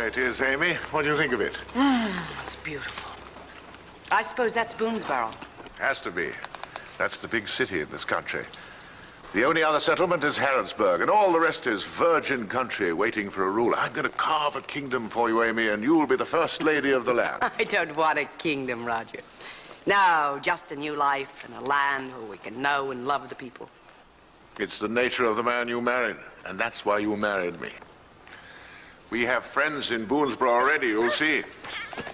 There it is, Amy. What do you think of it? It's beautiful. I suppose that's Boonesboro. Has to be. That's the big city in this country. The only other settlement is Harrodsburg, and all the rest is virgin country waiting for a ruler. I'm going to carve a kingdom for you, Amy, and you'll be the first lady of the land. I don't want a kingdom, Roger. No, just a new life and a land where we can know and love the people. It's the nature of the man you married, and that's why you married me. We have friends in Boonesboro already, you'll see.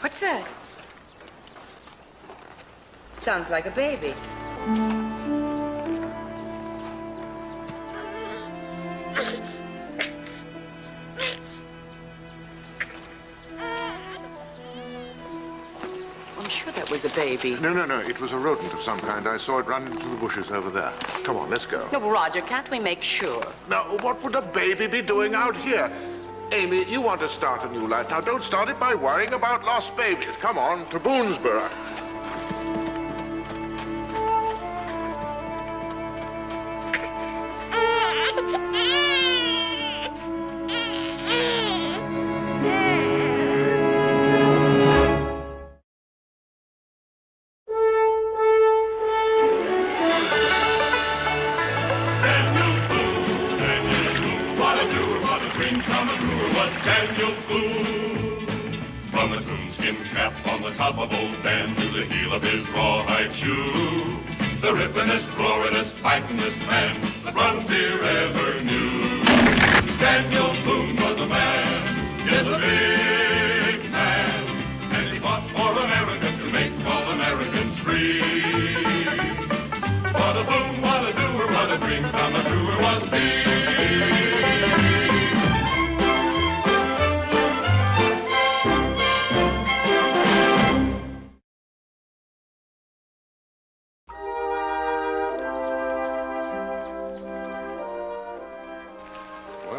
What's that? Sounds like a baby. I'm sure that was a baby. No. It was a rodent of some kind. I saw it run into the bushes over there. Come on, let's go. No, Roger, can't we make sure? Now, what would a baby be doing out here? Amy, you want to start a new life. Now, don't start it by worrying about lost babies. Come on, to Boonesboro. Top of old Dan to the heel of his rawhide shoe. The rippin'est, roarin'est, fightin'est man the frontier ever knew. Daniel Boone was a man, yes, a big man, and he fought for America to make all Americans free. What a Boone, what a doer, what a dream come truer was he.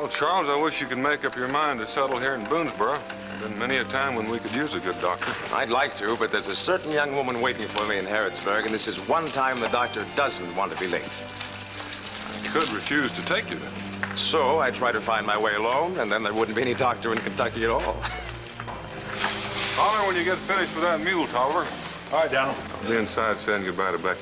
Charles, I wish you could make up your mind to settle here in Boonesboro. Been many a time when we could use a good doctor. I'd like to, but there's a certain young woman waiting for me in Harrodsburg, and this is one time the doctor doesn't want to be late. I could refuse to take you. So I try to find my way alone, and then there wouldn't be any doctor in Kentucky at all. Holler when you get finished with that mule, Tolliver. All right, Donald. I'll be inside saying goodbye to Becky.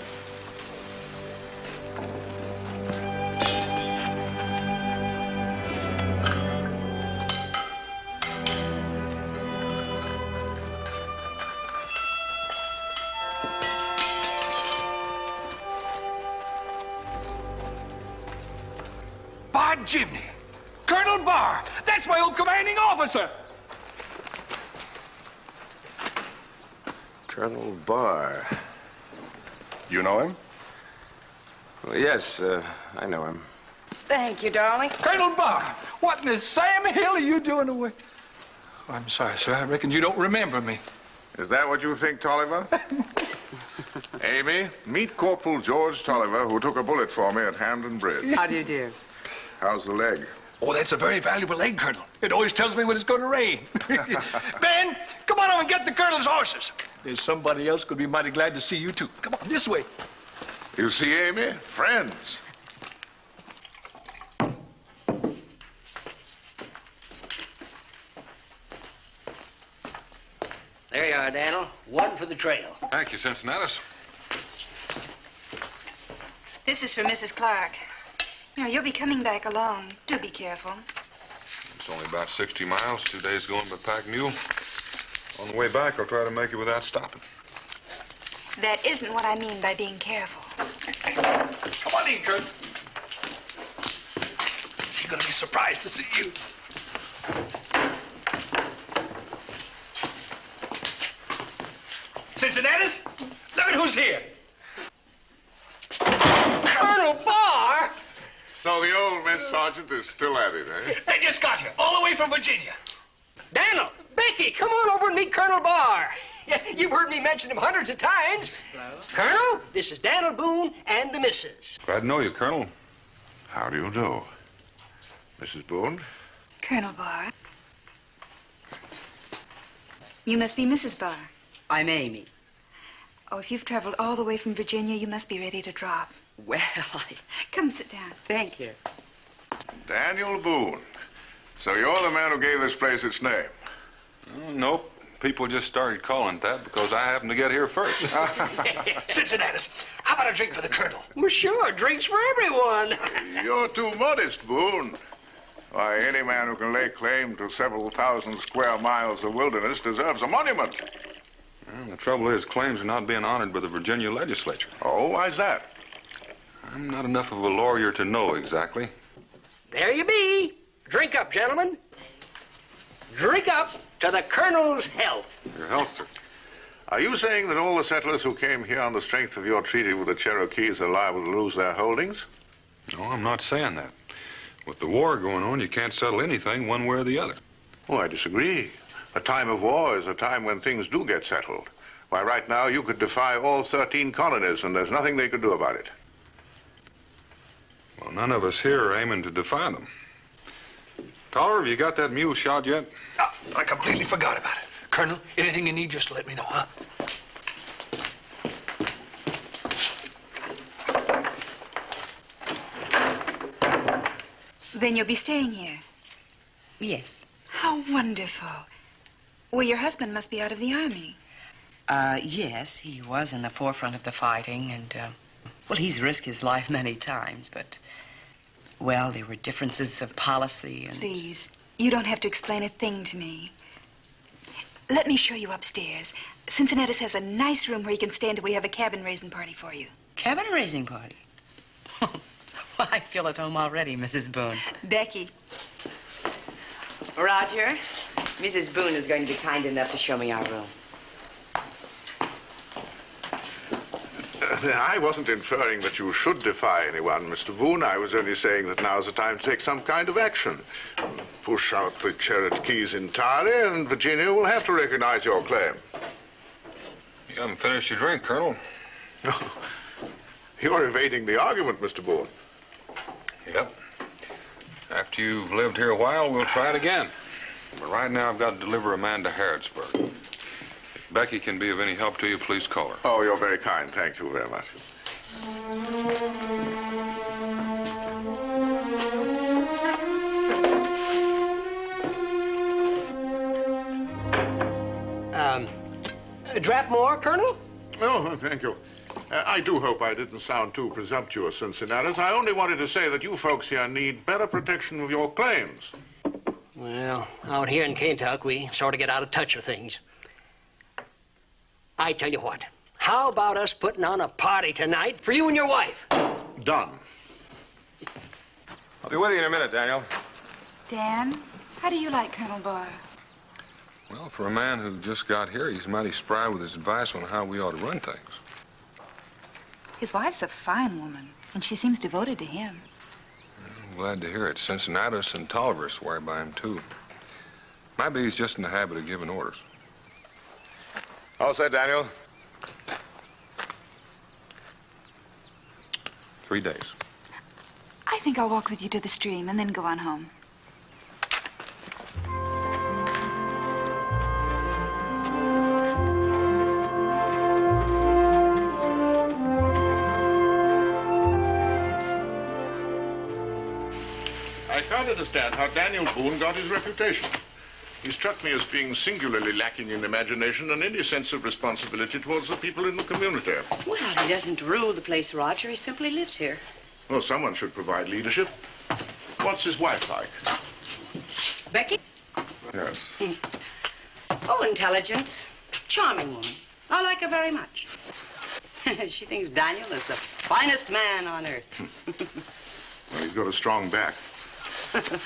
By Jiminy! Colonel Barr! That's my old commanding officer! Colonel Barr. You know him? Well, yes, I know him. Thank you, darling. Colonel Barr! What in the Sam Hill are you doing away? Oh, I'm sorry, sir. I reckon you don't remember me. Is that what you think, Tolliver? Amy, meet Corporal George Tolliver, who took a bullet for me at Hamden Bridge. How do you do? How's the leg? Oh, that's a very valuable leg, Colonel. It always tells me when it's going to rain. Ben, come on over and get the Colonel's horses. There's somebody else could be mighty glad to see you, too. Come on, this way. You see, Amy? Friends. There you are, Daniel. One for the trail. Thank you, Cincinnatus. This is for Mrs. Clark. You know, you'll be coming back alone. Do be careful. It's only about 60 miles, 2 days going by pack mule. On the way back, I'll try to make it without stopping. That isn't what I mean by being careful. Come on in, Colonel. She's going to be surprised to see you. Cincinnatus, look at who's here. Colonel Barr! So the old Miss Sergeant is still at it, eh? They just got here, all the way from Virginia. Daniel, Becky, come on over and meet Colonel Barr. You've heard me mention him hundreds of times. Hello. Colonel, this is Daniel Boone and the missus. Glad to know you, Colonel. How do you know? Mrs. Boone? Colonel Barr. You must be Mrs. Barr. I'm Amy. Oh, if you've traveled all the way from Virginia, you must be ready to drop. Well, Come sit down. Thank you. Daniel Boone. So you're the man who gave this place its name. Nope. People just started calling it that because I happened to get here first. Cincinnatus, how about a drink for the Colonel? Well, sure, drinks for everyone. You're too modest, Boone. Why, any man who can lay claim to several thousand square miles of wilderness deserves a monument. Well, the trouble is, claims are not being honored by the Virginia legislature. Oh, why's that? I'm not enough of a lawyer to know exactly. There you be. Drink up, gentlemen. Drink up to the Colonel's health. Your health, sir. Are you saying that all the settlers who came here on the strength of your treaty with the Cherokees are liable to lose their holdings? No, I'm not saying that. With the war going on, you can't settle anything one way or the other. Oh, I disagree. A time of war is a time when things do get settled. Why, right now, you could defy all 13 colonies, and there's nothing they could do about it. Well, none of us here are aiming to defy them. Tolliver, have you got that mule shot yet? Oh, I completely forgot about it. Colonel, anything you need, just let me know, huh? Then you'll be staying here. Yes. How wonderful. Well, your husband must be out of the army. Yes, he was in the forefront of the fighting, and, well, he's risked his life many times, but, well, there were differences of policy and... Please, you don't have to explain a thing to me. Let me show you upstairs. Cincinnatus has a nice room where you can stay until we have a cabin-raising party for you. Cabin-raising party? Well, I feel at home already, Mrs. Boone. Becky. Roger, Mrs. Boone is going to be kind enough to show me our room. I wasn't inferring that you should defy anyone, Mr. Boone. I was only saying that now's the time to take some kind of action. Push out the Cherokees entirely, and Virginia will have to recognize your claim. You haven't finished your drink, Colonel. You're evading the argument, Mr. Boone. Yep. After you've lived here a while, we'll try it again. But right now, I've got to deliver a man to Harrodsburg. If Becky can be of any help to you, please call her. Oh, you're very kind. Thank you very much. A drap more, Colonel? Oh, thank you. I do hope I didn't sound too presumptuous, Cincinnatus. I only wanted to say that you folks here need better protection of your claims. Well, out here in Kentucky, we sort of get out of touch with things. I tell you what, how about us putting on a party tonight for you and your wife? Done. I'll be with you in a minute, Daniel. Dan, how do you like Colonel Barr? Well, for a man who just got here, he's mighty spry with his advice on how we ought to run things. His wife's a fine woman, and she seems devoted to him. I'm glad to hear it. Cincinnatus and Tolliver swear by him, too. Maybe he's just in the habit of giving orders. All set, Daniel. 3 days. I think I'll walk with you to the stream and then go on home. I can't understand how Daniel Boone got his reputation. He struck me as being singularly lacking in imagination and any sense of responsibility towards the people in the community. Well, he doesn't rule the place, Roger. He simply lives here. Well, someone should provide leadership. What's his wife like? Becky? Yes. Oh, intelligent, charming woman. I like her very much. She thinks Daniel is the finest man on earth. Well, he's got a strong back.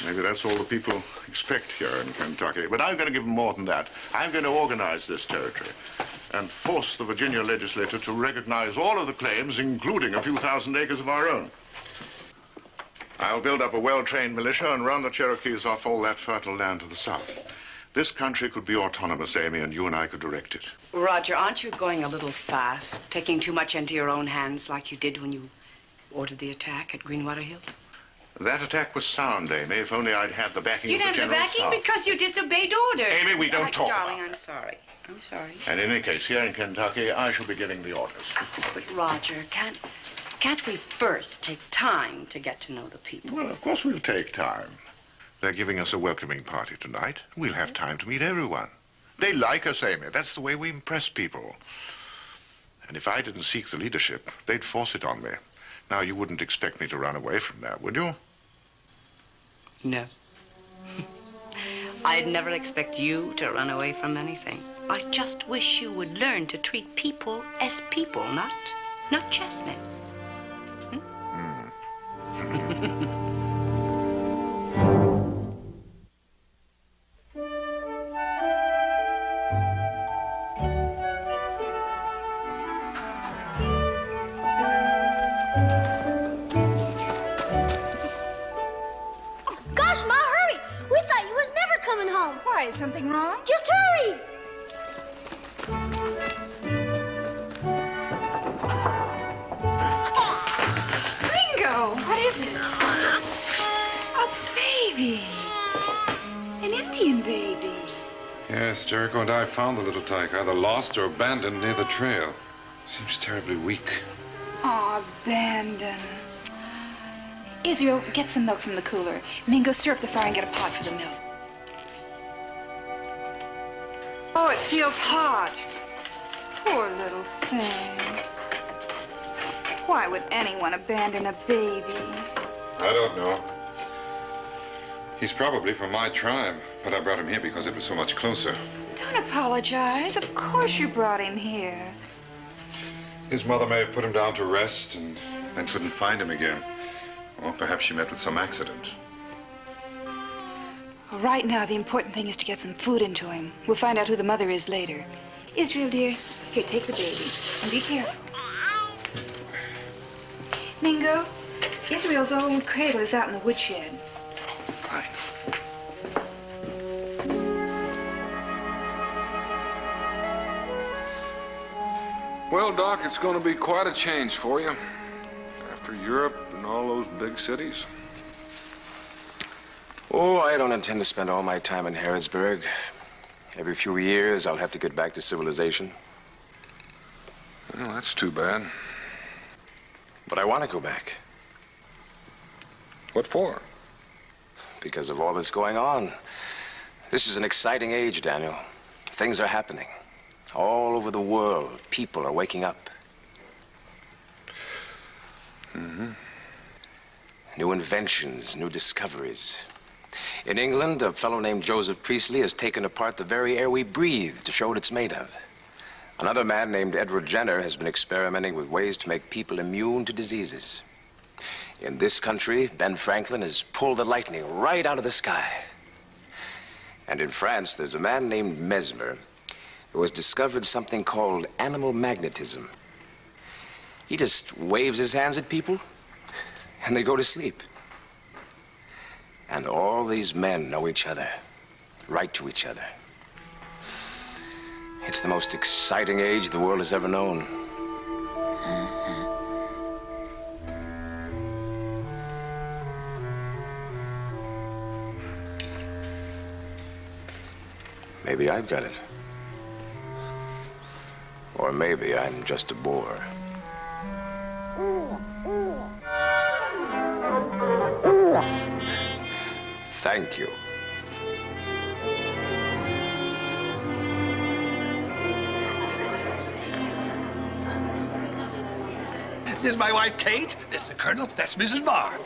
Maybe that's all the people expect here in Kentucky. But I'm going to give them more than that. I'm going to organize this territory and force the Virginia legislature to recognize all of the claims, including a few thousand acres of our own. I'll build up a well-trained militia and run the Cherokees off all that fertile land to the south. This country could be autonomous, Amy, and you and I could direct it. Roger, aren't you going a little fast, taking too much into your own hands like you did when you ordered the attack at Greenwater Hill? That attack was sound, Amy, if only I'd had the backing of the You'd have the General backing Staff. because you disobeyed orders. Amy, we don't talk Darling, about I'm sorry. I'm sorry. And in any case, here in Kentucky, I shall be giving the orders. But, Roger, can't we first take time to get to know the people? Well, of course we'll take time. They're giving us a welcoming party tonight. We'll have time to meet everyone. They like us, Amy. That's the way we impress people. And if I didn't seek the leadership, they'd force it on me. Now, you wouldn't expect me to run away from that, would you? No. I'd never expect you to run away from anything. I just wish you would learn to treat people as people, not chessmen. Gosh, Ma, hurry! We thought you was never coming home. Why, is something wrong? Just hurry! Ringo, what is it? A baby. An Indian baby. Yes, Jericho and I found the little tyke, either lost or abandoned near the trail. Seems terribly weak. Aw, abandoned. Israel, get some milk from the cooler. Mingo, stir up the fire and get a pot for the milk. Oh, it feels hot. Poor little thing. Why would anyone abandon a baby? I don't know. He's probably from my tribe, but I brought him here because it was so much closer. Don't apologize. Of course you brought him here. His mother may have put him down to rest and then couldn't find him again. Or perhaps she met with some accident. Well, right now, the important thing is to get some food into him. We'll find out who the mother is later. Israel, dear, here, take the baby. And be careful. Mingo, Israel's old cradle is out in the woodshed. Fine. Well, Doc, it's going to be quite a change for you. After Europe and all those big cities. Oh, I don't intend to spend all my time in Harrodsburg. Every few years, I'll have to get back to civilization. Well, that's too bad. But I want to go back. What for? Because of all that's going on. This is an exciting age, Daniel. Things are happening. All over the world, people are waking up. Mm-hmm. New inventions, new discoveries. In England, a fellow named Joseph Priestley has taken apart the very air we breathe to show what it's made of. Another man named Edward Jenner has been experimenting with ways to make people immune to diseases. In this country, Ben Franklin has pulled the lightning right out of the sky. And in France, there's a man named Mesmer who has discovered something called animal magnetism. He just waves his hands at people, and they go to sleep. And all these men know each other, write to each other. It's the most exciting age the world has ever known. Maybe I've got it. Or maybe I'm just a bore. Thank you. This is my wife, Kate. This is the Colonel. That's Mrs. Barr.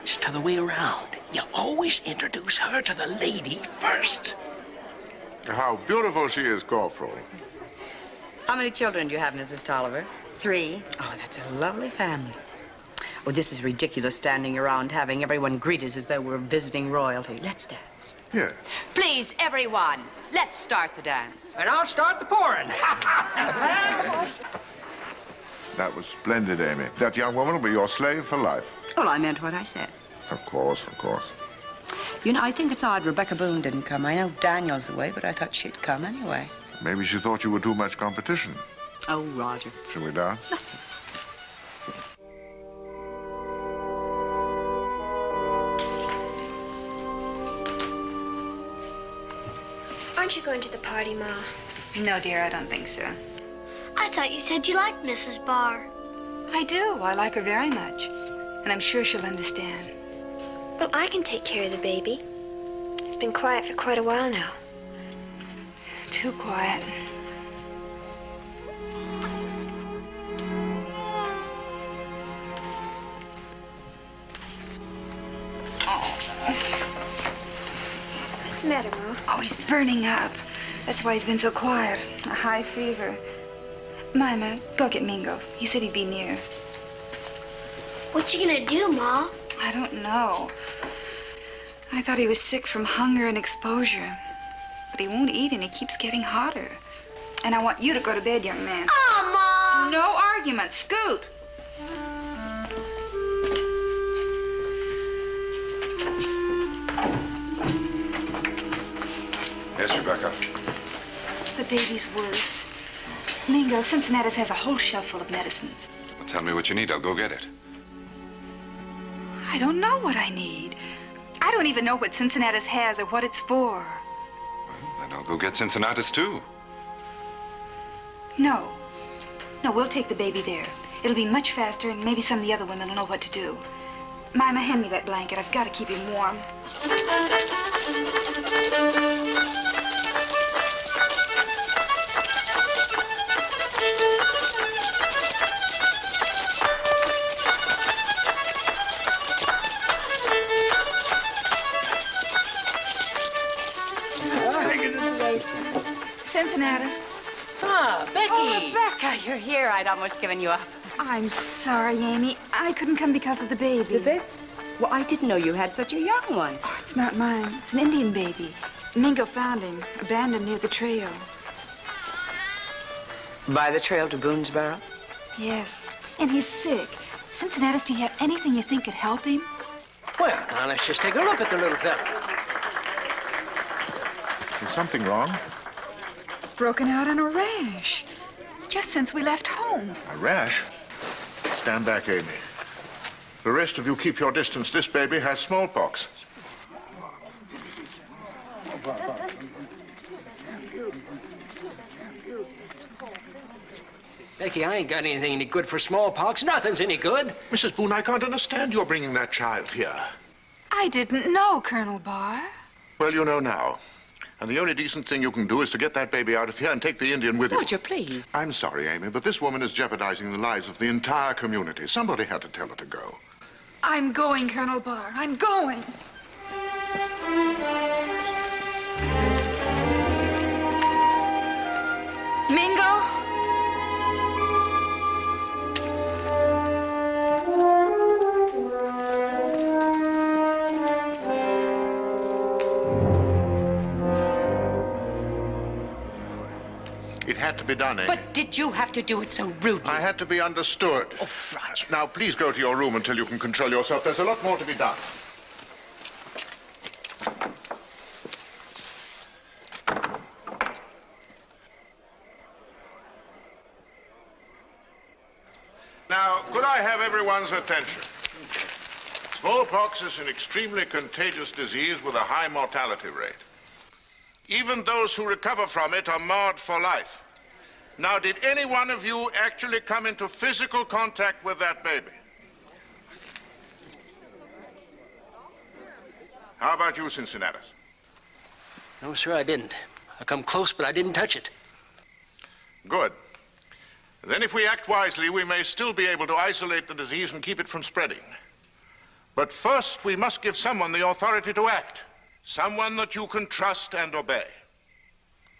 It's the other way around. You always introduce her to the lady first. How beautiful she is, Corporal. How many children do you have, Mrs. Tolliver? 3. Oh, that's a lovely family. Oh, this is ridiculous standing around having everyone greet us as though we're visiting royalty. Let's dance. Yeah. Please, everyone, let's start the dance. And I'll start the pouring. That was splendid, Amy. That young woman will be your slave for life. Well, I meant what I said. Of course, of course. You know, I think it's odd Rebecca Boone didn't come. I know Daniel's away, but I thought she'd come anyway. Maybe she thought you were too much competition. Oh, Roger. Shall we dance? Aren't you going to the party, Ma? No, dear, I don't think so. I thought you said you liked Mrs. Barr. I do. I like her very much. And I'm sure she'll understand. Well, I can take care of the baby. It's been quiet for quite a while now. Too quiet. What's the matter, Ma? Oh, he's burning up. That's why he's been so quiet. A high fever. Mima, go get Mingo. He said he'd be near. What you gonna do, Ma? I don't know. I thought he was sick from hunger and exposure. But he won't eat and he keeps getting hotter. And I want you to go to bed, young man. Oh, Ma! No argument. Scoot. Yes, Rebecca. The baby's worse. Mingo, Cincinnati's has a whole shelf full of medicines. Well, tell me what you need. I'll go get it. I don't know what I need. I don't even know what Cincinnati's has or what it's for. Well, then I'll go get Cincinnatus, too. No. No, we'll take the baby there. It'll be much faster, and maybe some of the other women will know what to do. Mima, hand me that blanket. I've got to keep him warm. Cincinnatus. Ah, Becky. Oh, Rebecca, you're here. I'd almost given you up. I'm sorry, Amy. I couldn't come because of the baby. The baby? Well, I didn't know you had such a young one. Oh, it's not mine. It's an Indian baby. Mingo found him, abandoned near the trail. By the trail to Boonesboro? Yes, and he's sick. Cincinnatus, do you have anything you think could help him? Well, now let's just take a look at the little fella. Is something wrong? Broken out in a rash. Just since we left home. A rash? Stand back, Amy. The rest of you keep your distance. This baby has smallpox. Becky, I ain't got anything any good for smallpox. Nothing's any good. Mrs. Boone, I can't understand your bringing that child here. I didn't know, Colonel Barr. Well, you know now. And the only decent thing you can do is to get that baby out of here and take the Indian with you. Would you please? I'm sorry, Amy, but this woman is jeopardizing the lives of the entire community. Somebody had to tell her to go. I'm going, Colonel Barr. I'm going. Mingo? It had to be done, Amy. But did you have to do it so rudely? I had to be understood. Oh, Roger. Now, please go to your room until you can control yourself. There's a lot more to be done. Now, could I have everyone's attention? Smallpox is an extremely contagious disease with a high mortality rate. Even those who recover from it are marred for life. Now, did any one of you actually come into physical contact with that baby? How about you, Cincinnatus? No, sir, I didn't. I come close, but I didn't touch it. Good. Then if we act wisely, we may still be able to isolate the disease and keep it from spreading. But first, we must give someone the authority to act. Someone that you can trust and obey.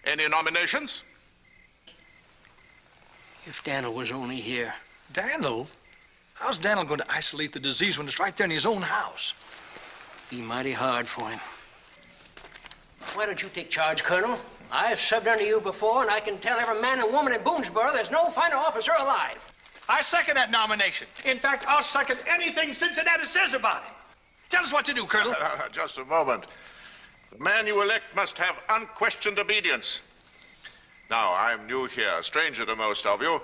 Any nominations? If Daniel was only here. Daniel? How's Daniel going to isolate the disease when it's right there in his own house? Be mighty hard for him. Why don't you take charge, Colonel? I've subbed under you before, and I can tell every man and woman in Boonesboro there's no finer officer alive. I second that nomination. In fact, I'll second anything Cincinnati says about him. Tell us what to do, Colonel. Just a moment. The man you elect must have unquestioned obedience. Now, I'm new here, a stranger to most of you,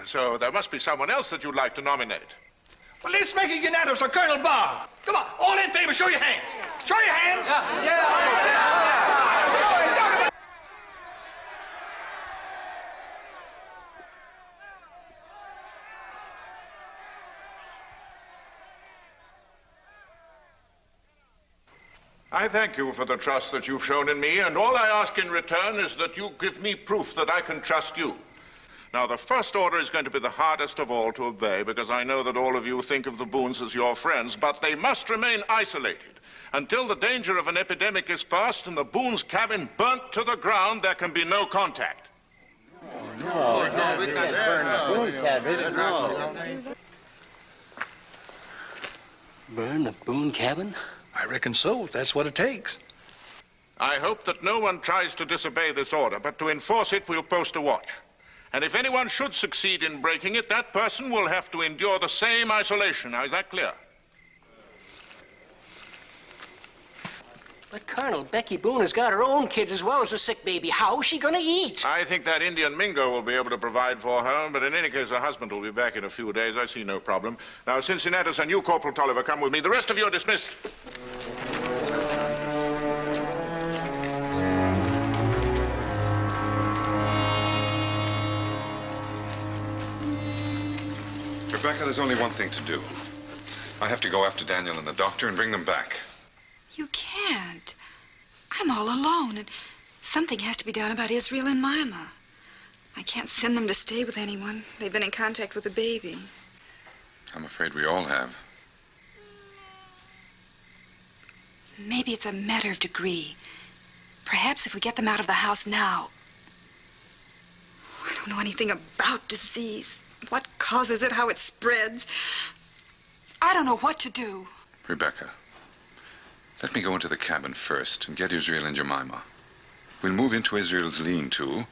so there must be someone else that you'd like to nominate. Well, let's make it unanimous for Colonel Barr. Come on, all in favor, show your hands. Show your hands. I thank you for the trust that you've shown in me, and all I ask in return is that you give me proof that I can trust you. Now, the first order is going to be the hardest of all to obey, because I know that all of you think of the Boones as your friends, but they must remain isolated. Until the danger of an epidemic is past and the Boone's cabin burnt to the ground, there can be no contact. Burn the Boone cabin? I reckon so, if that's what it takes. I hope that no one tries to disobey this order, but to enforce it, we'll post a watch. And if anyone should succeed in breaking it, that person will have to endure the same isolation. Now, is that clear? But, Colonel, Becky Boone has got her own kids as well as a sick baby. How's she gonna eat? I think that Indian Mingo will be able to provide for her, but in any case, her husband will be back in a few days. I see no problem. Now, Cincinnatus and you, Corporal Tolliver, come with me. The rest of you are dismissed. Rebecca, there's only one thing to do. I have to go after Daniel and the doctor and bring them back. You can't. I'm all alone, and something has to be done about Israel and Mima. I can't send them to stay with anyone. They've been in contact with the baby. I'm afraid we all have. Maybe it's a matter of degree. Perhaps if we get them out of the house now. I don't know anything about disease. What causes it, how it spreads. I don't know what to do. Rebecca, let me go into the cabin first and get Israel and Jemima. We'll move into Israel's lean-to,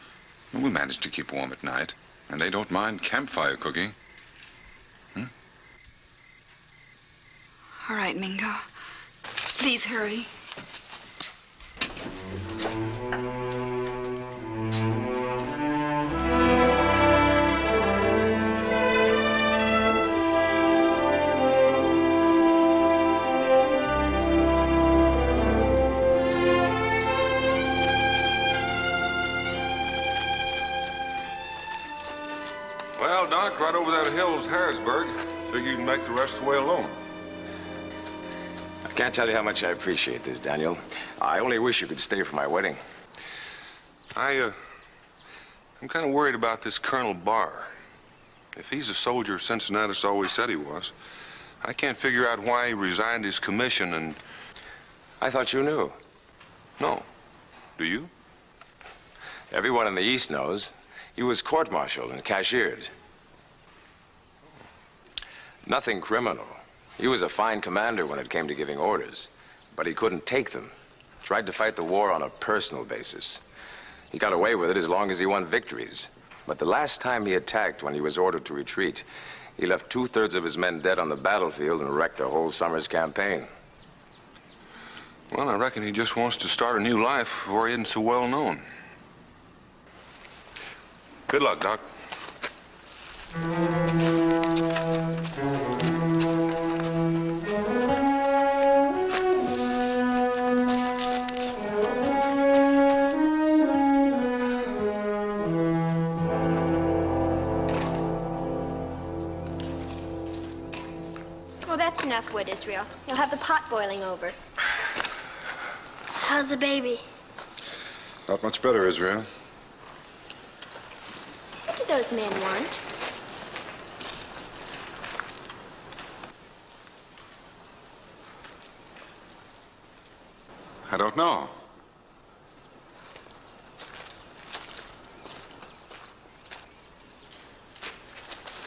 and we'll manage to keep warm at night. And they don't mind campfire cooking. All right, Mingo. Please hurry. Well, Doc, right over that hill's Harrisburg. Figure you can make the rest of the way alone. I can't tell you how much I appreciate this, Daniel. I only wish you could stay for my wedding. I'm kind of worried about this Colonel Barr. If he's a soldier Cincinnatus always said he was, I can't figure out why he resigned his commission and... I thought you knew. No. Do you? Everyone in the East knows. He was court-martialed and cashiered. Nothing criminal. He was a fine commander when it came to giving orders, but he couldn't take them. Tried to fight the war on a personal basis. He got away with it as long as he won victories. But the last time he attacked, when he was ordered to retreat, he left 2/3 of his men dead on the battlefield and wrecked a whole summer's campaign. Well, I reckon he just wants to start a new life before he isn't so well known. Good luck, Doc. Well, that's enough wood, Israel. You'll have the pot boiling over. How's the baby? Not much better, Israel. What do those men want? I don't know.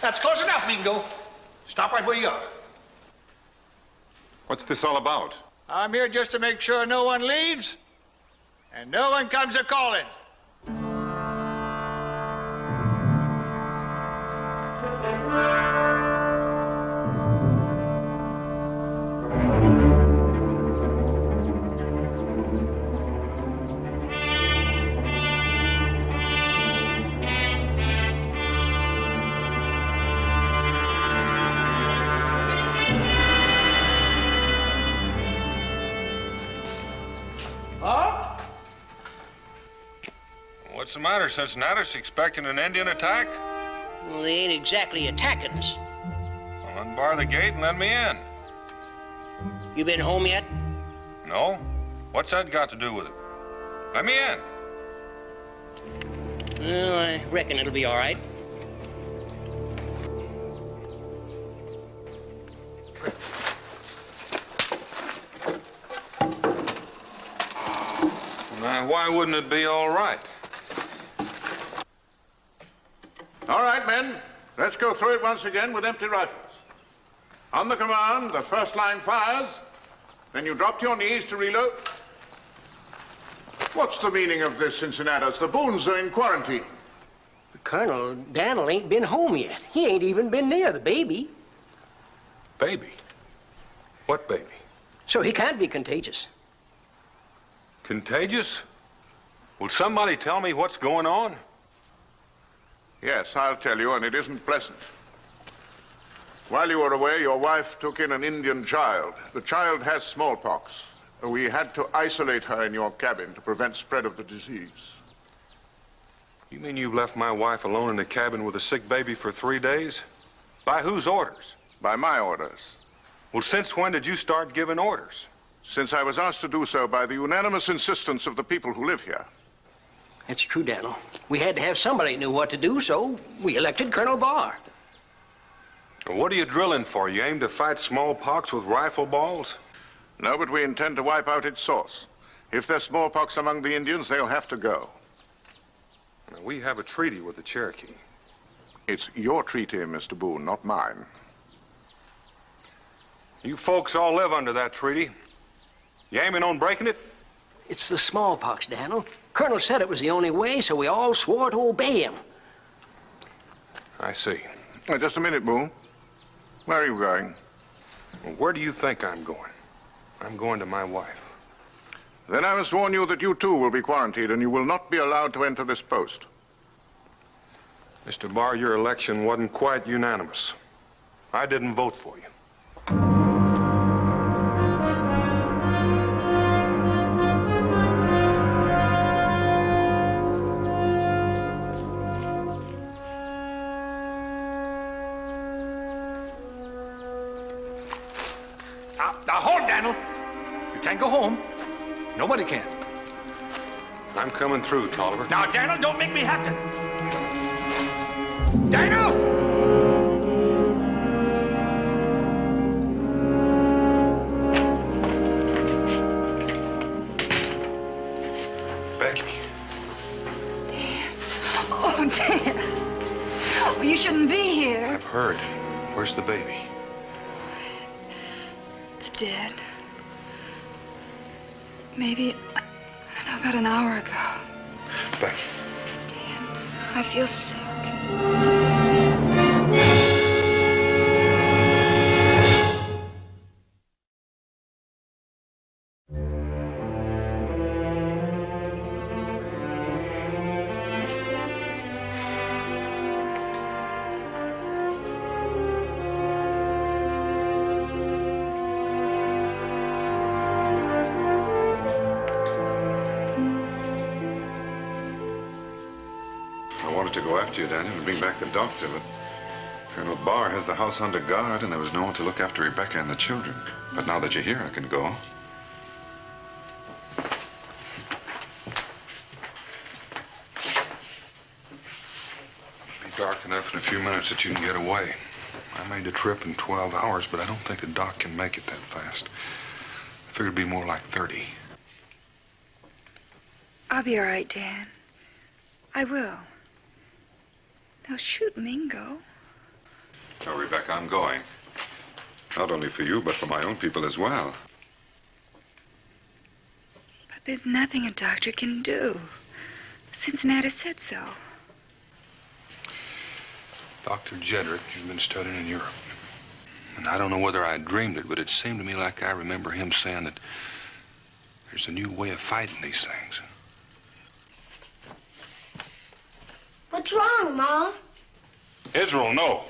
That's close enough, Mingo. Stop right where you are. What's this all about? I'm here just to make sure no one leaves and no one comes a-calling. What's the matter, Cincinnatus? Expecting an Indian attack? Well, they ain't exactly attacking us. Well, unbar the gate and let me in. You been home yet? No? What's that got to do with it? Let me in. Well, I reckon it'll be all right. Now, why wouldn't it be all right? All right, men. Let's go through it once again with empty rifles. On the command, the first line fires. Then you drop to your knees to reload. What's the meaning of this, Cincinnatus? The Boones are in quarantine. Colonel, Daniel ain't been home yet. He ain't even been near the baby. Baby? What baby? So he can't be contagious. Contagious? Will somebody tell me what's going on? Yes, I'll tell you, and it isn't pleasant. While you were away, your wife took in an Indian child. The child has smallpox. We had to isolate her in your cabin to prevent spread of the disease. You mean you've left my wife alone in the cabin with a sick baby for 3 days? By whose orders? By my orders. Well, since when did you start giving orders? Since I was asked to do so by the unanimous insistence of the people who live here. That's true, Daniel. We had to have somebody who knew what to do, so we elected Colonel Barr. Well, what are you drilling for? You aim to fight smallpox with rifle balls? No, but we intend to wipe out its source. If there's smallpox among the Indians, they'll have to go. Now, we have a treaty with the Cherokee. It's your treaty, Mr. Boone, not mine. You folks all live under that treaty. You aiming on breaking it? It's the smallpox, Daniel. Colonel said it was the only way, so we all swore to obey him. I see. Just a minute, Boone. Where are you going? Well, where do you think I'm going? I'm going to my wife. Then I must warn you that you too will be quarantined and you will not be allowed to enter this post. Mr. Barr, your election wasn't quite unanimous. I didn't vote for you. Now hold, Daniel. You can't go home. Nobody can. I'm coming through, Tolliver. Now, Daniel, don't make me have to. Daniel! Becky. Oh, Dan. Oh, you shouldn't be here. I've heard. Where's the baby? It's dead. Maybe, I don't know, about an hour ago. Becky. Dan, I feel sick. I wanted to go after you, Daniel, and bring back the doctor, but Colonel Barr has the house under guard, and there was no one to look after Rebecca and the children. But now that you're here, I can go. It'll be dark enough in a few minutes that you can get away. I made the trip in 12 hours, but I don't think the doc can make it that fast. I figured it'd be more like 30. I'll be all right, Dan. I will. Now shoot Mingo. Oh, Rebecca, I'm going. Not only for you, but for my own people as well. But there's nothing a doctor can do. Cincinnati said so. Dr. Jedrick has been studying in Europe. And I don't know whether I dreamed it, but it seemed to me like I remember him saying that there's a new way of fighting these things. What's wrong, Ma? Israel, no.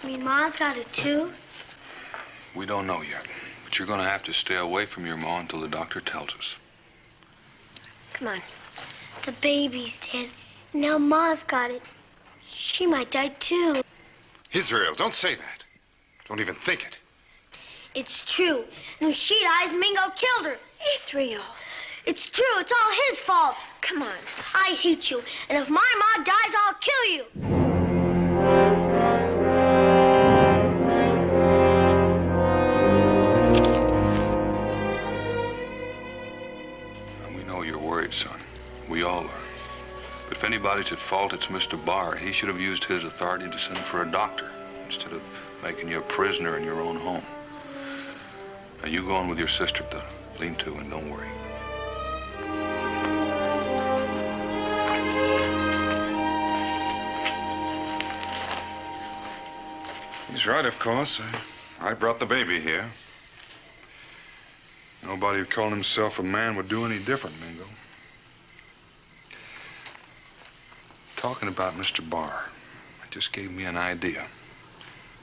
You mean Ma's got it too? We don't know yet, but you're going to have to stay away from your ma until the doctor tells us. Come on. The baby's dead. Now Ma's got it. Shh. She might die too. Israel, don't say that. Don't even think it. It's true. And if she dies, Mingo killed her. Israel. It's true. It's all his fault. Come on. I hate you. And if my ma dies, I'll kill you. We know you're worried, son. We all are. But if anybody's at fault, it's Mr. Barr. He should have used his authority to send for a doctor instead of making you a prisoner in your own home. Now, you go on with your sister to lean-to and don't worry. He's right, of course. I brought the baby here. Nobody who called himself a man would do any different, Mingo. Talking about Mr. Barr, it just gave me an idea.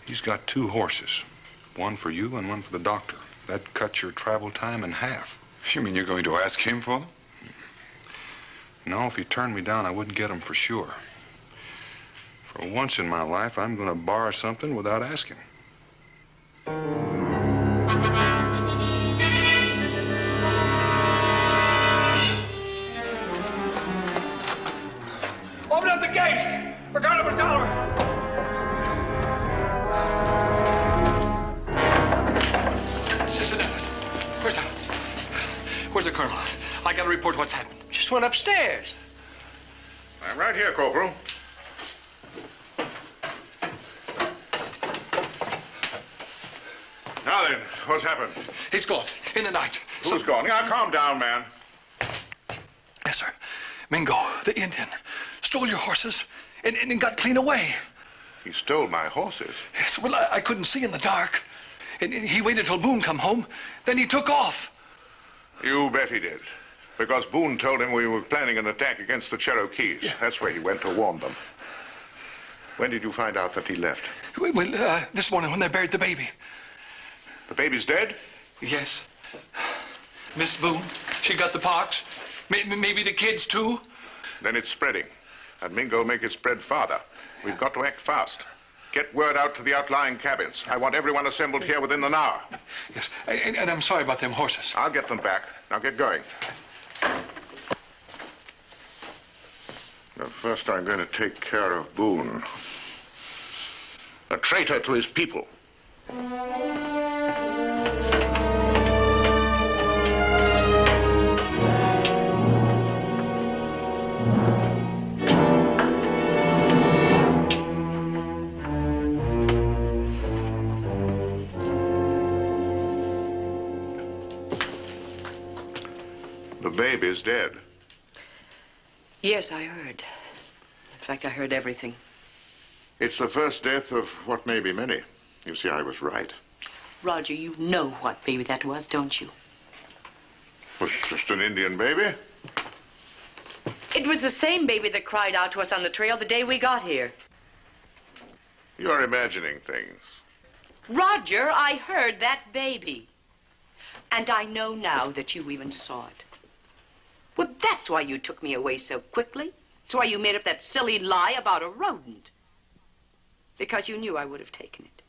He's got 2 horses, one for you and one for the doctor. That cuts your travel time in half. You mean you're going to ask him for them? No, if he turned me down, I wouldn't get them for sure. For once in my life, I'm going to borrow something without asking. Open up the gate! We're going over Dollar. Sister Dennis, where's the colonel? I gotta report what's happened. Just went upstairs. I'm right here, Corporal. Now then, what's happened? He's gone in the night. Who's gone? Now, calm down, man. Yes, sir. Mingo, the Indian, stole your horses and got clean away. He stole my horses. Yes, well, I couldn't see in the dark. And he waited till Boone come home. Then he took off. You bet he did. Because Boone told him we were planning an attack against the Cherokees. Yeah. That's where he went to warn them. When did you find out that he left? Well, this morning when they buried the baby. The baby's dead? Yes. Miss Boone, she got the pox. Maybe the kids, too. Then it's spreading. And Mingo'll make it spread farther. We've got to act fast. Get word out to the outlying cabins. I want everyone assembled here within an hour. Yes, and I'm sorry about them horses. I'll get them back. Now get going. Now, first I'm going to take care of Boone. A traitor to his people. The baby's dead. Yes, I heard. In fact, I heard everything. It's the first death of what may be many. You see, I was right. Roger, you know what baby that was, don't you? It was just an Indian baby. It was the same baby that cried out to us on the trail the day we got here. You're imagining things. Roger, I heard that baby. And I know now that you even saw it. Well, that's why you took me away so quickly. That's why you made up that silly lie about a rodent. Because you knew I would have taken it.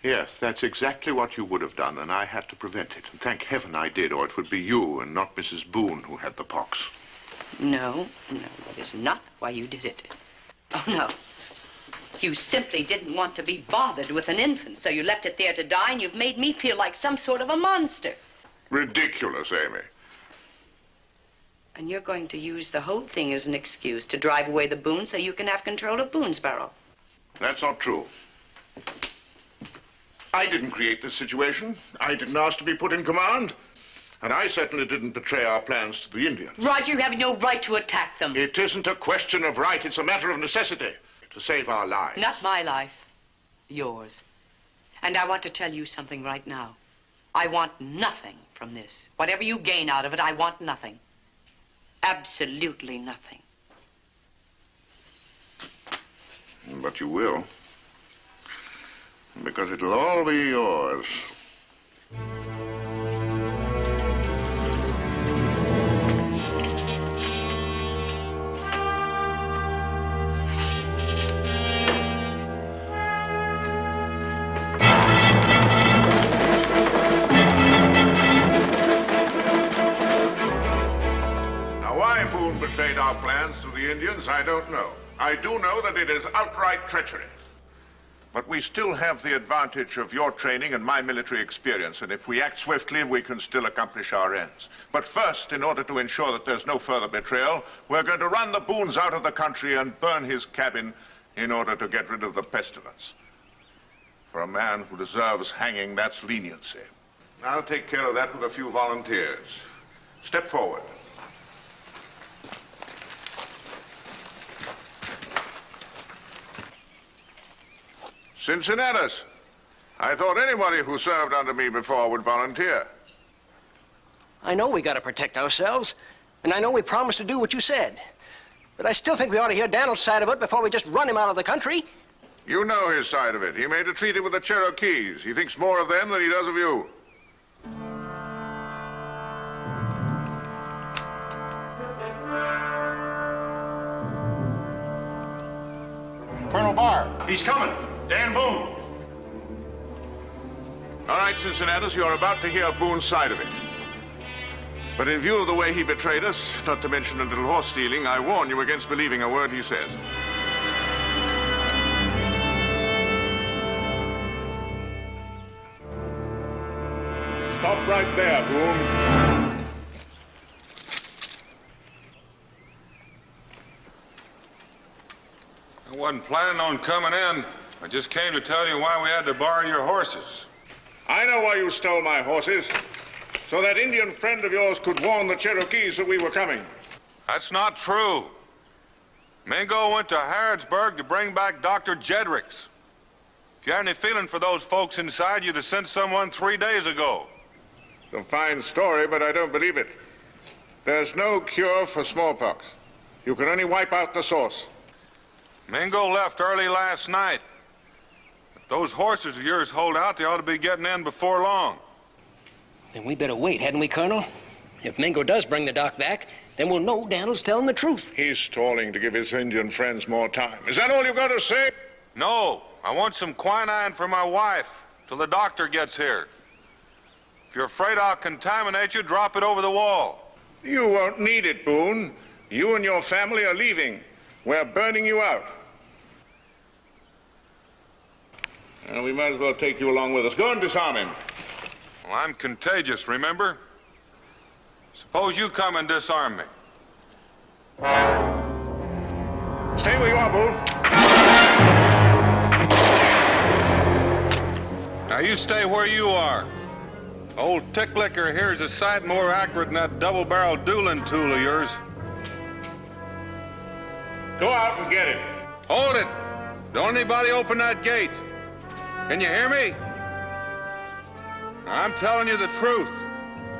Yes, that's exactly what you would have done, and I had to prevent it. And thank heaven I did, or it would be you and not Mrs. Boone who had the pox. No, that is not why you did it. Oh, no. You simply didn't want to be bothered with an infant, so you left it there to die, and you've made me feel like some sort of a monster. Ridiculous, Amy. And you're going to use the whole thing as an excuse to drive away the Boone so you can have control of Boonesboro. That's not true. I didn't create this situation. I didn't ask to be put in command. And I certainly didn't betray our plans to the Indians. Roger, you have no right to attack them. It isn't a question of right. It's a matter of necessity to save our lives. Not my life. Yours. And I want to tell you something right now. I want nothing from this. Whatever you gain out of it, I want nothing. Absolutely nothing. But you will. Because it'll all be yours. our plans to the Indians, I don't know. I do know that it is outright treachery. But we still have the advantage of your training and my military experience, and if we act swiftly, we can still accomplish our ends. But first, in order to ensure that there's no further betrayal, we're going to run the Boones out of the country and burn his cabin in order to get rid of the pestilence. For a man who deserves hanging, that's leniency. I'll take care of that with a few volunteers. Step forward. Cincinnatus. I thought anybody who served under me before would volunteer. I know we got to protect ourselves, and I know we promised to do what you said. But I still think we ought to hear Daniel's side of it before we just run him out of the country. You know his side of it. He made a treaty with the Cherokees. He thinks more of them than he does of you. Colonel Barr. He's coming. Dan Boone. All right, Cincinnatus, you're about to hear Boone's side of it. But in view of the way he betrayed us, not to mention a little horse stealing, I warn you against believing a word he says. Stop right there, Boone. I wasn't planning on coming in. I just came to tell you why we had to borrow your horses. I know why you stole my horses. So that Indian friend of yours could warn the Cherokees that we were coming. That's not true. Mingo went to Harrodsburg to bring back Dr. Jedricks. If you had any feeling for those folks inside, you'd have sent someone 3 days ago. It's a fine story, but I don't believe it. There's no cure for smallpox. You can only wipe out the source. Mingo left early last night. If those horses of yours hold out, they ought to be getting in before long. Then we better wait, hadn't we, Colonel? If Mingo does bring the doc back, then we'll know Daniel's telling the truth. He's stalling to give his Indian friends more time. Is that all you've got to say? No, I want some quinine for my wife till the doctor gets here. If you're afraid I'll contaminate you, drop it over the wall. You won't need it, Boone. You and your family are leaving. We're burning you out. And we might as well take you along with us. Go and disarm him. Well, I'm contagious, remember? Suppose you come and disarm me. Stay where you are, Boone. Now you stay where you are. Old Ticklicker here is a sight more accurate than that double-barreled dueling tool of yours. Go out and get him. Hold it! Don't anybody open that gate. Can you hear me? I'm telling you the truth.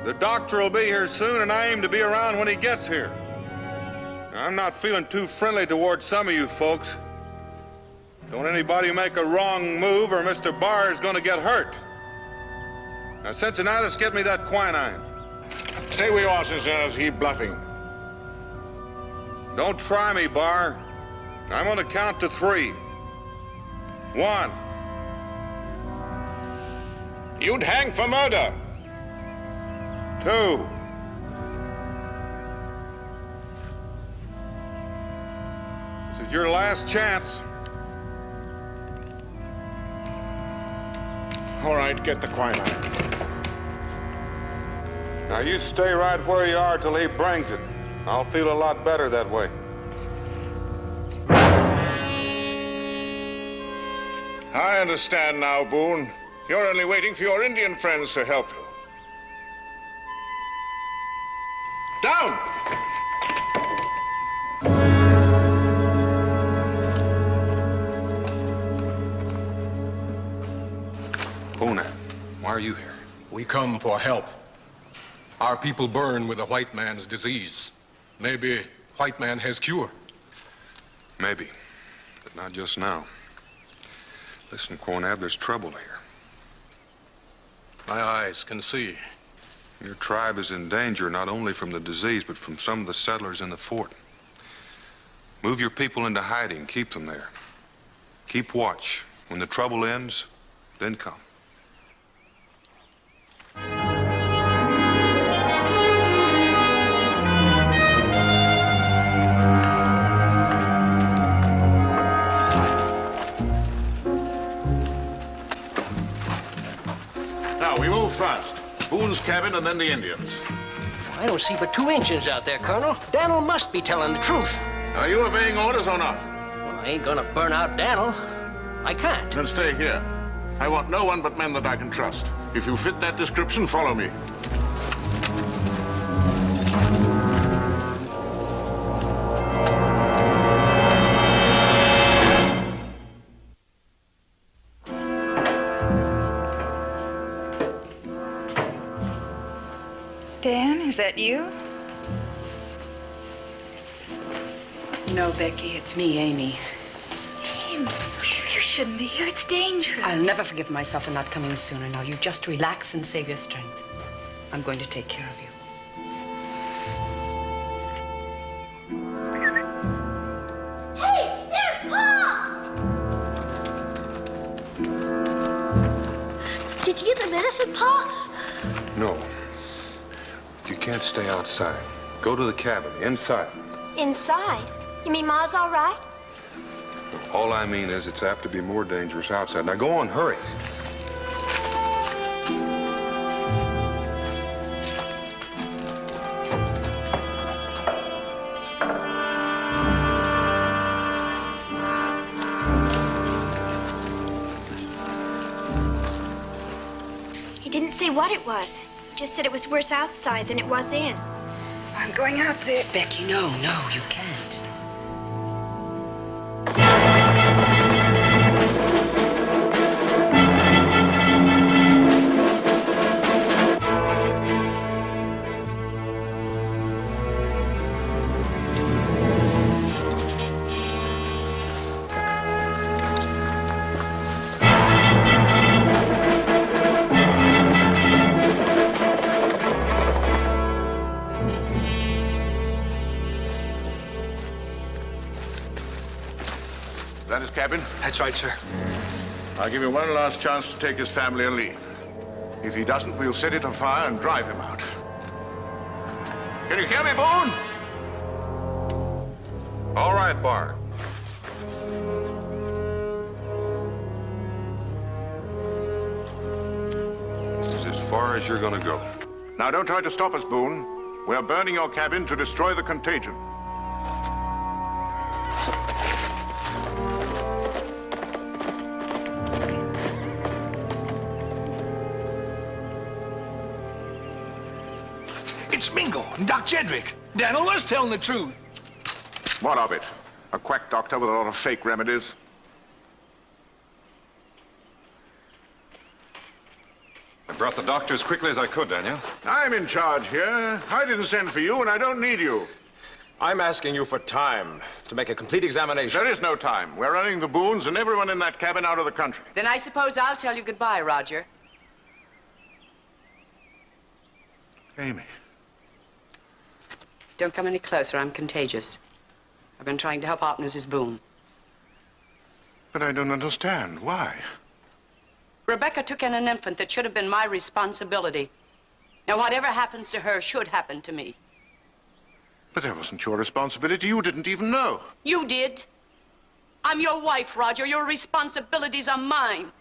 The doctor will be here soon, and I aim to be around when he gets here. I'm not feeling too friendly towards some of you folks. Don't anybody make a wrong move, or Mr. Barr is going to get hurt. Now, Cincinnatus, get me that quinine. Stay where you are, Cincinnatus. He's bluffing. Don't try me, Barr. I'm going to count to 3. 1. You'd hang for murder. 2. This is your last chance. All right, get the quinine. Now you stay right where you are till he brings it. I'll feel a lot better that way. I understand now, Boone. You're only waiting for your Indian friends to help you. Down! Boone, why are you here? We come for help. Our people burn with the white man's disease. Maybe white man has cure. Maybe, but not just now. Listen, Cornab, there's trouble here. My eyes can see. Your tribe is in danger not only from the disease, but from some of the settlers in the fort. Move your people into hiding. Keep them there. Keep watch. When the trouble ends, then come. cabin and then the Indians. I don't see but 2 Injuns out there, Colonel. Daniel must be telling the truth. Are you obeying orders or not? Well, I ain't gonna burn out Daniel. I can't. Then stay here. I want no one but men that I can trust. If you fit that description, follow me. Dan, is that you? No, Becky, it's me, Amy. Amy, you shouldn't be here. It's dangerous. I'll never forgive myself for not coming sooner. Now, you just relax and save your strength. I'm going to take care of you. Hey, there's Pa! Did you get the medicine, Pa? No. You can't stay outside. Go to the cabin, inside. Inside? You mean Ma's all right? All I mean is it's apt to be more dangerous outside. Now go on, hurry. He didn't say what it was. He just said it was worse outside than it was in. I'm going out there. Becky, no, you can't. Is that his cabin? That's right, sir. I'll give you one last chance to take his family and leave. If he doesn't, we'll set it on fire and drive him out. Can you hear me, Boone? All right, Bart. This is as far as you're gonna go. Now, don't try to stop us, Boone. We're burning your cabin to destroy the contagion. It's Mingo and Doc Jedrick. Daniel was telling the truth. What of it? A quack doctor with a lot of fake remedies? I brought the doctor as quickly as I could, Daniel. I'm in charge here. I didn't send for you, and I don't need you. I'm asking you for time to make a complete examination. There is no time. We're running the Boones and everyone in that cabin out of the country. Then I suppose I'll tell you goodbye, Roger. Amy. Don't come any closer. I'm contagious. I've been trying to help out Mrs. Boone. But I don't understand. Why? Rebecca took in an infant that should have been my responsibility. Now, whatever happens to her should happen to me. But that wasn't your responsibility. You didn't even know. You did. I'm your wife, Roger. Your responsibilities are mine.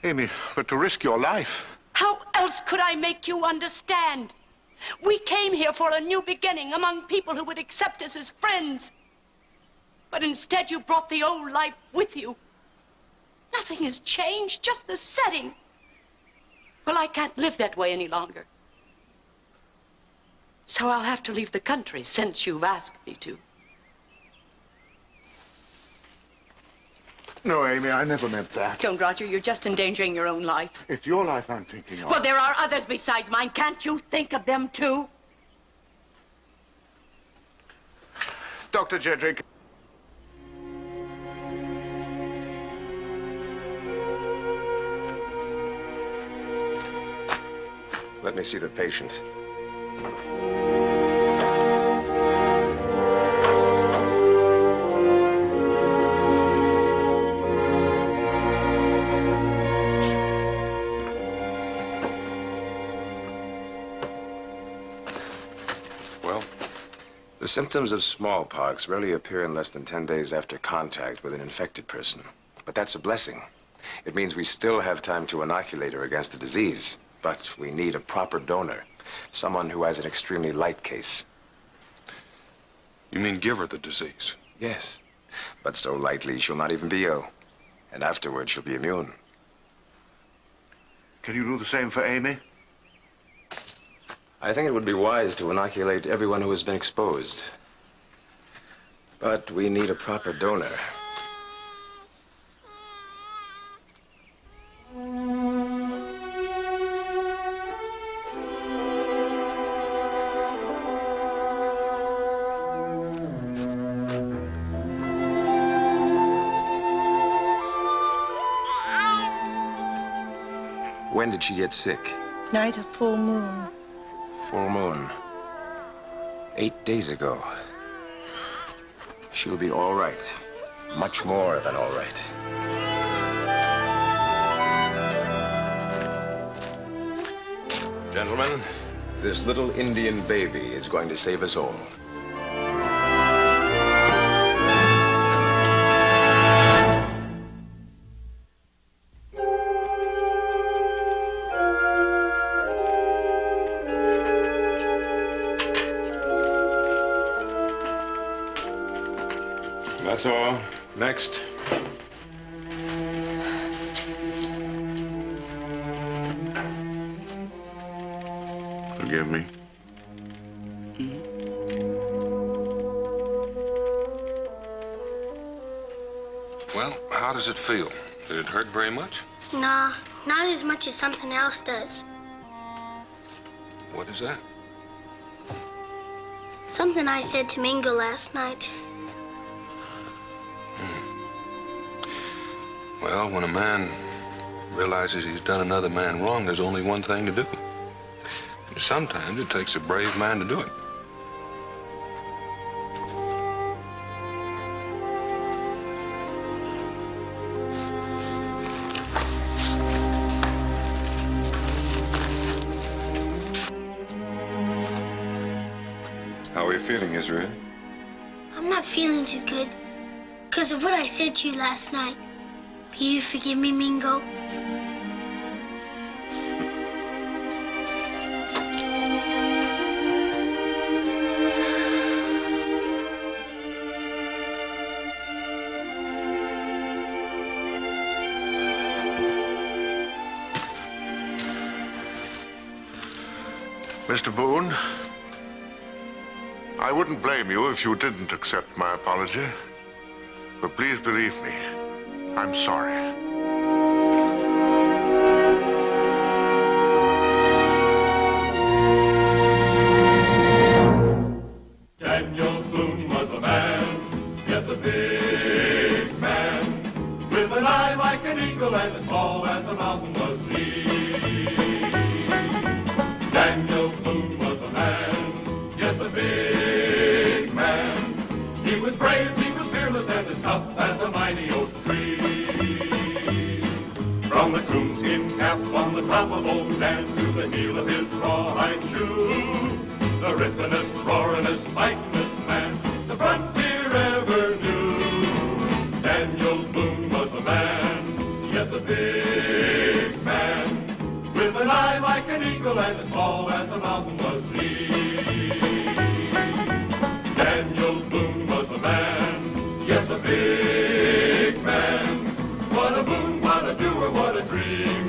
Amy, but to risk your life. How else could I make you understand? We came here for a new beginning among people who would accept us as friends. But instead, you brought the old life with you. Nothing has changed, just the setting. Well, I can't live that way any longer. So I'll have to leave the country since you've asked me to. No, Amy, I never meant that. Don't, Roger. You're just endangering your own life. It's your life I'm thinking of. Well, there are others besides mine. Can't you think of them, too? Dr. Jedrick. Let me see the patient. Well? The symptoms of smallpox rarely appear in less than 10 days after contact with an infected person. But that's a blessing. It means we still have time to inoculate her against the disease, but we need a proper donor. Someone who has an extremely light case. You mean give her the disease? Yes, but so lightly she'll not even be ill. And afterwards she'll be immune. Can you do the same for Amy? I think it would be wise to inoculate everyone who has been exposed. But we need a proper donor. When did she get sick? Night of full moon. Full moon. 8 days ago. She'll be all right. Much more than all right. Gentlemen, this little Indian baby is going to save us all. That's all. Next. Forgive me. Well, how does it feel? Did it hurt very much? Nah, not as much as something else does. What is that? Something I said to Mingo last night. Well, when a man realizes he's done another man wrong, there's only one thing to do. And sometimes it takes a brave man to do it. How are you feeling, Israel? I'm not feeling too good because of what I said to you last night. Will you forgive me, Mingo? Mr. Boone, I wouldn't blame you if you didn't accept my apology. But please believe me, I'm sorry. Daniel Boone was a man, yes, a big man, with an eye like an eagle and as tall as a mountain was he. Daniel Boone was a man, yes, a big man. He was brave, he was fearless, and as tough as a mighty oak tree. From the coonskin cap on the top of old Dan to the heel of his rawhide shoe, the rippenest, roaringest, fightingest man the frontier ever knew. Daniel Boone was a man, yes, a big man, with an eye like an eagle and as tall as a mountain was he. Daniel Boone was a man, yes, a big man. What a boon, what a doer, what a dream.